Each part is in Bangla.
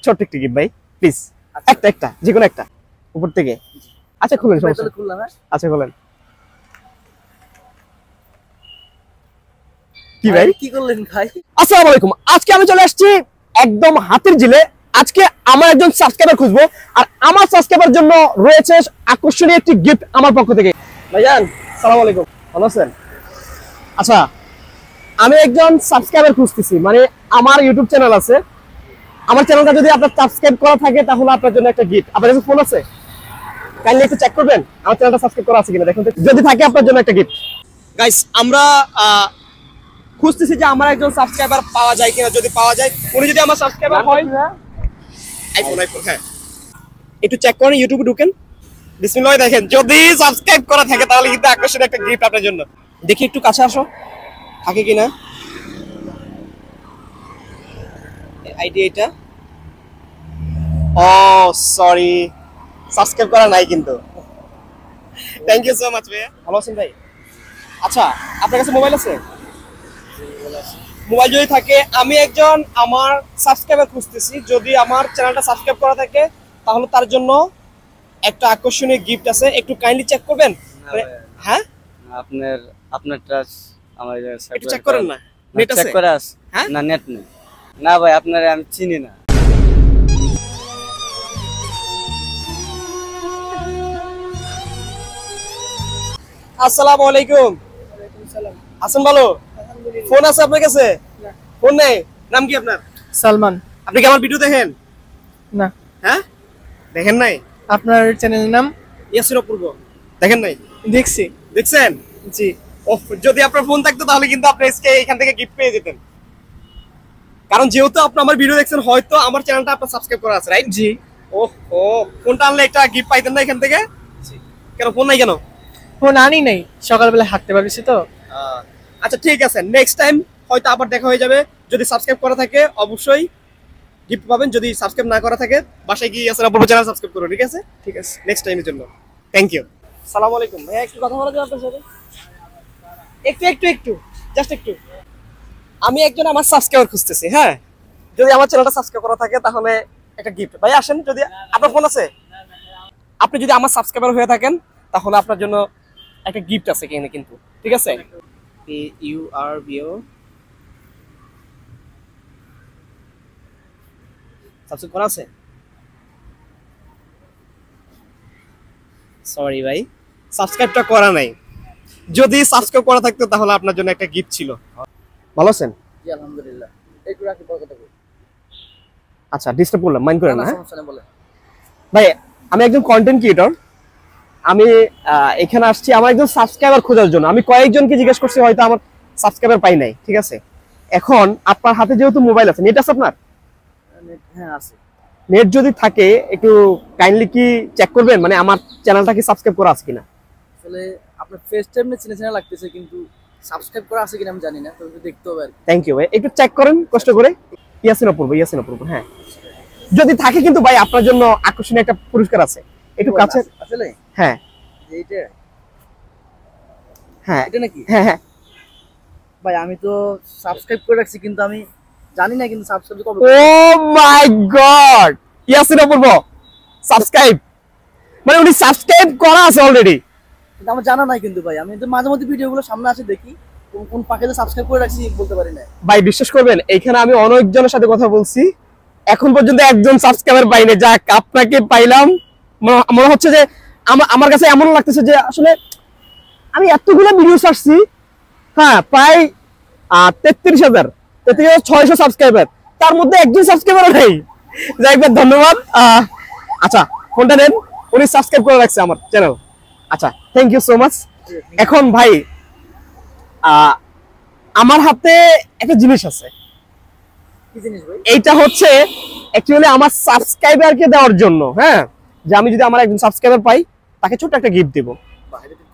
ছোট্ট একটা গিফট ভাই প্লিজ। একটা যে কোনো একটা উপর থেকে। আচ্ছা খুলেন, সমস্যা খুললাম। আচ্ছা খুলেন। কি ভাই কি করলেন ভাই? আসসালামু আলাইকুম। আজকে আমি চলে আসছি একদম হাতির ঝিলে। আজকে আমার একজন সাবস্ক্রাইবার খুঁজবো, আর আমার সাবস্ক্রাইবার জন্য রয়েছে আকর্ষণীয় একটি গিফট আমার পক্ষ থেকে। ভাইজান আসসালামু আলাইকুম, ভালো আছেন? আচ্ছা আমি একজন সাবস্ক্রাইবার খুঁজতেছি, মানে আমার ইউটিউব চ্যানেল আছে, আমার চ্যানেলটা যদি আপনার সাবস্ক্রাইব করা থাকে তাহলে আপনার জন্য একটা গিফট। আপনার কাছে ফোন আছে? কাইন্ডলি একটু চেক করবেন আমার চ্যানেলটা সাবস্ক্রাইব করা আছে কিনা, দেখুন যদি থাকে আপনার জন্য একটা গিফট। গাইস আমরা খুঁজতেছি যে আমার একজন সাবস্ক্রাইবার পাওয়া যায় কিনা। যদি পাওয়া যায়, উনি যদি আমার সাবস্ক্রাইবার হয়, আইফোন হ্যাঁ একটু চেক করেন, ইউটিউবে ঢুকেন, বিসমিল্লাহ দেখেন, যদি সাবস্ক্রাইব করা থাকে তাহলে কিন্তু আকর্ষণীয় একটা গিফট আপনার জন্য। দেখি একটু কাছে আসো, থাকে কিনা আইডি এটা। ও সরি, সাবস্ক্রাইব করা নাই কিন্তু। থ্যাংক ইউ সো মাচ ভাই। ভালো আছেন ভাই? আচ্ছা আপনার কাছে মোবাইল আছে? মোবাইল যদি থাকে, আমি একজন আমার সাবস্ক্রাইবার খুঁজতেছি, যদি আমার চ্যানেলটা সাবস্ক্রাইব করা থাকে তাহলে তার জন্য একটা আকর্ষণীয় গিফট আছে, একটু কাইন্ডলি চেক করবেন। হ্যাঁ আপনারটা আমার একটু চেক করেন না, নেট আছে? চেক করে আছে? হ্যাঁ না নেট নেই। না ভাই আপনারে আমি চিনি না। আসসালামু আলাইকুম। আছেন ভালো? ফোন আছে আপনার কাছে? ফোন নেই? নাম কি আপনার? সালমান। আপনি কি আমার ভিডিও দেখেন? না। হ্যাঁ দেখেন নাই? আপনার চ্যানেলের নাম? ইয়াসির অপূর্ব। দেখেন নাই? দেখছি। দেখছেন? জি। ওহ, যদি আপনার ফোন থাকতো তাহলে কিন্তু আপনি আজকে এখান থেকে গিফট পেয়ে যেতেন। কারণ যেহেতু আপনি আমার ভিডিও দেখছেন, হয়তো আমার চ্যানেলটা আপনার সাবস্ক্রাইব করা আছে, রাইট? জি। ওহ ও, ফোনটা আনলে একটা গিফট পাইতেন না এখান থেকে? কেন ফোন নাই কেন? ফোন আনি নাই, সকালবেলা হাঁটতে পারছি তো। আচ্ছা ঠিক আছে, নেক্সট টাইম হয়তো আবার দেখা হয়ে যাবে। যদি সাবস্ক্রাইব করা থাকে অবশ্যই গিফট পাবেন, যদি সাবস্ক্রাইব না করা থাকে বাসায় গিয়ে ইয়াসির অপূর্ব চ্যানেল সাবস্ক্রাইব করুন, ঠিক আছে? ঠিক আছে, নেক্সট টাইমের জন্য থ্যাংক ইউ। আসসালামু আলাইকুম ভাইয়া, একটু কথা বলা যাবে আপনার সাথে? একটু জাস্ট একটু। আমি একজন আমার সাবস্ক্রাইবার খুঁজতেছি, হ্যাঁ যদি আমার চ্যানেলটা সাবস্ক্রাইব করা থাকে তাহলে একটা গিফট। ভাই আসেন, যদি আপনার ফোন আছে, আপনি যদি আমার সাবস্ক্রাইবার হয়ে থাকেন তাহলে আপনার জন্য একটা গিফট আছে এখানে কিন্তু, ঠিক আছে? সাবস্ক্রাইব করা আছে? সরি ভাই, সাবস্ক্রাইবটা করা নাই। যদি সাবস্ক্রাইব করা থাকতো তাহলে আপনার জন্য একটা গিফট ছিল। ভালো আছেন? জি আলহামদুলিল্লাহ। একটু রাখি পরে কথা বলি। আচ্ছা ডিস্টার্ব করলাম, মাইন্ড করেন না? সমস্যা নেই বলেন। ভাই আমি একজন কন্টেন্ট ক্রিয়েটর, আমি এখানে আসছি আমার একজন সাবস্ক্রাইবার খোঁজার জন্য। আমি কয়েকজনকে জিজ্ঞেস করছি, হয়তো আমার সাবস্ক্রাইবার পাই নাই, ঠিক আছে? এখন আপনার হাতে যেহেতু মোবাইল আছে, নেট আছে আপনার? হ্যাঁ আছে। নেট যদি থাকে একটু কাইন্ডলি কি চেক করবেন, মানে আমার চ্যানেলটা কি সাবস্ক্রাইব করা আছে কিনা? আসলে আপনার ফেস টাইমে চিনা লাগতেছে, কিন্তু সাবস্ক্রাইব করা আছে কিনা আমি জানি না, তো একটু দেখতে হবে আর কি। থ্যাংক ইউ ভাই, একটু চেক করেন কষ্ট করে। ইয়াসির অপূর্ব, হ্যাঁ যদি থাকে কিন্তু ভাই আপনার জন্য আকর্ষণীয় একটা পুরস্কার আছে, একটু কাছে। আসলে হ্যাঁ এইটা, হ্যাঁ এটা নাকি? হ্যাঁ ভাই আমি তো সাবস্ক্রাইব করে রাখছি, কিন্তু আমি জানি না কিন্তু সাবস্ক্রাইব কবে। ও মাই গড, ইয়াসির অপূর্ব সাবস্ক্রাইব, মানে উনি সাবস্ক্রাইব করা আছে অলরেডি। কিন্তু আমার জানা নাই কিন্তু ভাই, আমি তো মাঝে মধ্যে ভিডিওগুলো সামনে আসে দেখি, কোন পাকেতে সাবস্ক্রাইব করে রাখছি বলতে পারি না ভাই। বিশ্বাস করবেন এখানে আমি অনেকজনের সাথে কথা বলছি, এখন পর্যন্ত একজন সাবস্ক্রাইবার পাইনি। যাক আপনাকে পাইলাম, মনে হচ্ছে যে আমার কাছে এমন লাগতেছে যে আসলে আমি এতগুলো ভিডিও ছাড়ছি, হ্যাঁ প্রায় 33,600 সাবস্ক্রাইবার, তার মধ্যে একজন সাবস্ক্রাইবারও নেই। যাই হোক ধন্যবাদ। আচ্ছা ফোনটা নেন, উনি সাবস্ক্রাইব করে রাখছে আমার চ্যানেল। আচ্ছা থ্যাংক ইউ সো মাচ। এখন ভাই আমার হাতে একটা জিনিস আছে। কি জিনিস ভাই? এইটা হচ্ছে অ্যাকচুয়ালি আমার সাবস্ক্রাইবারকে দেওয়ার জন্য, হ্যাঁ যে আমি যদি আমার একজন সাবস্ক্রাইবার পাই তাকে ছোট একটা গিফট দেব।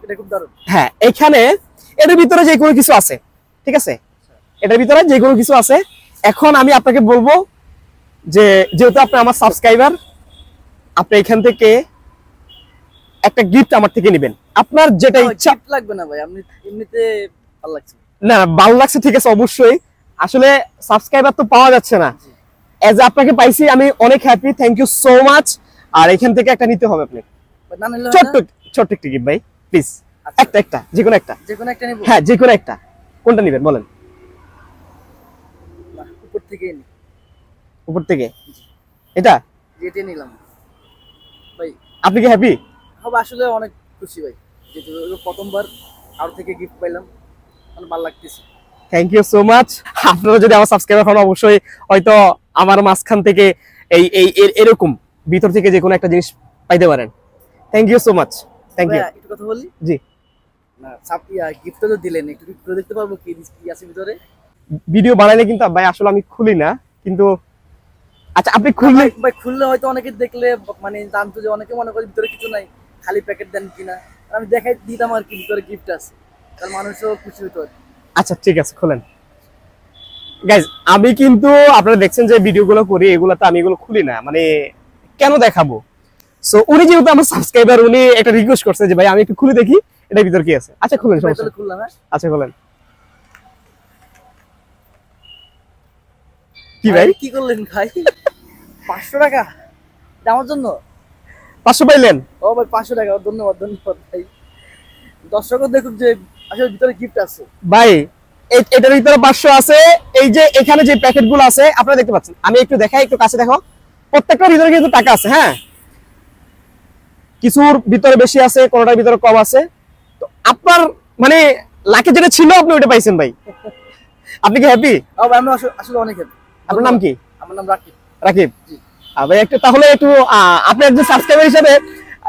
এটা খুব দারুণ। হ্যাঁ এখানে এর ভিতরে যে কোনো কিছু আছে, ঠিক আছে? এটার ভিতরে যে কোনো কিছু আছে। এখন আমি আপনাকে বলবো যে যেহেতু আপনি আমার সাবস্ক্রাইবার, আপনি এখান থেকে একটা গিফট আমার থেকে নেবেন, আপনার যেটা ইচ্ছা। গিফট লাগবে না ভাই, আপনি এমনিতে ভালো লাগছে। না ভালো লাগছে, ঠিক আছে অবশ্যই। আসলে সাবস্ক্রাইবার তো পাওয়া যাচ্ছে না, এজ আপনাকে পাইছি আমি অনেক happy, thank you so much. আর এখান থেকে একটা নিতে হবে আপনি, না নিলে ছোট্ট ছোট্ট একটা গিফট ভাই প্লিজ। একটা যে কোনো একটা। যে কোনো একটা নেব? হ্যাঁ যে কোনো একটা। কোনটা নেবেন বলেন? উপর থেকে নি। উপর থেকে এটা যেটা নিলাম ভাই। আপনি কি হ্যাপি? হবে, আসলে অনেক খুশি ভাই, যেহেতু প্রথমবার আর থেকে গিফট পাইলাম, মানে ভালো লাগতেছে। Thank you so much. আপনারা যদি আমার সাবস্ক্রাইবার হন অবশ্যই হয়তো আমার মাঝখান থেকে এরকম ভিতর থেকে যে কোনো একটা জিনিস পাইতে পারেন। Thank you so much. Thank you. একটু কথা বলি? জি। না গিফটটা তো দিলেন, একটু খুলে দেখতে পারবো কি কি আছে ভিতরে? ভিডিও বানাইলে কিন্তু ভাই আসলে আমি খুলি না, কিন্তু আচ্ছা আপনি খুললে ভাই খুললে হয়তো অনেকে দেখলে মানে জানতো, যে অনেকে মনে করে ভিতরে কিছু নাই, খালি প্যাকেট দেন কিনা। আমি দেখাই দিতাম আর কি ভিতরে গিফট আছে, তার মানুষও খুশি হতো। আচ্ছা ঠিক আছে খুলেন। গাইজ আমি কিন্তু আপনারা দেখছেন যে ভিডিওগুলো করি, এগুলো তো আমি এগুলো খুলি না, মানে কেন দেখাবো। সো উনি যেহেতু আমার সাবস্ক্রাইবার, উনি একটা রিকোয়েস্ট করছে যে ভাই আমি একটু খুলে দেখি এটা ভিতর কি আছে। আচ্ছা খুলেন, সমস্যা নেই। খুললাম। হ্যাঁ আচ্ছা খুলেন। কি ভাই কি করলেন ভাই? 500 টাকা আমার জন্য? 500 পাইলেন? ও ভাই 500 টাকা, ধন্যবাদ ধন্যবাদ ভাই। দর্শকও দেখুক যে আসলে ভিতরে গিফট আছে। ভাই এটার ভিতরে 500 আছে। এই যে এখানে যে প্যাকেটগুলো আছে আপনারা দেখতে পাচ্ছেন, আমি একটু দেখাই, একটু কাছে দেখো। প্রত্যেকটার ভিতরে কিন্তু টাকা আছে। হ্যাঁ কিছুর ভিতরে বেশি আছে, কোনটার ভিতরে কম আছে। তো আপনার মানে লাকি যেটা ছিল আপনি ওটা পাইছেন ভাই। আপনি কি হ্যাপি? ও ভাই আমি আসলে অনেক হ্যাপি। আপনার নাম কি? আমার নাম রাকিব। রাকিব। ভাই একটু তাহলে একটু আপনি একজন সাবস্ক্রাইবার হিসেবে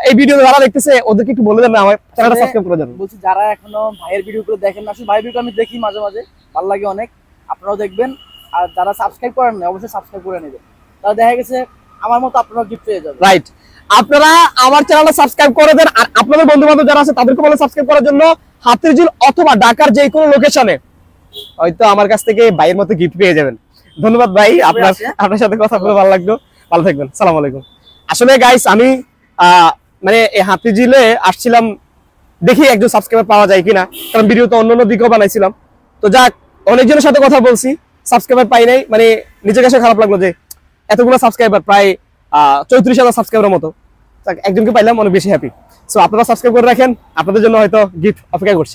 এই ভিডিও যারা দেখতেছে ওদেরকে একটু বলে দেন না আমার চ্যানেলটা সাবস্ক্রাইব করে দেন। বলছি যারা এখনো ভাইয়ের ভিডিওগুলো দেখেন না, আসলে ভাইয়ের ভিডিও আমি দেখি মাঝে মাঝে, ভালো লাগে অনেক, আপনারাও দেখবেন। আর যারা সাবস্ক্রাইব করেন না অবশ্যই সাবস্ক্রাইব করে নেবেন, তাহলে দেখা গেছে আমার মতো আপনারাও গিফট পেয়ে যাবেন। রাইট, আপনারা আমার চ্যানেলটা সাবস্ক্রাইব করে দেন। আর আপনাদের বন্ধু বান্ধব যারা আছে তাদেরকে বলে সাবস্ক্রাইব করার জন্য, হাতিরঝিল অথবা ঢাকার যে কোনো লোকেশনে হয়তো আমার কাছ থেকে ভাইয়ের মতো গিফট পেয়ে যাবেন। ধন্যবাদ ভাই, আপনার সাথে কথা বলে ভালো লাগলো। ভালো থাকবেন, সালাম আলাইকুম। আসলে গাইস আমি মানে এই হাতিরঝিলে আসছিলাম দেখি একজন সাবস্ক্রাইবার পাওয়া যায় কিনা, কারণ ভিডিও তো অন্য দিকেও বানাইছিলাম। তো যাক, অনেকজনের সাথে কথা বলছি, সাবস্ক্রাইবার পাই নাই, মানে নিজের কাছে খারাপ লাগলো যে এতগুলো সাবস্ক্রাইবার, প্রায় 34,000 সাবস্ক্রাইবারের মতো, একজনকে পাইলাম, অনেক বেশি হ্যাপি। সো আপনারা সাবস্ক্রাইব করে রাখেন, আপনাদের জন্য হয়তো গিফট অপেক্ষা করছে।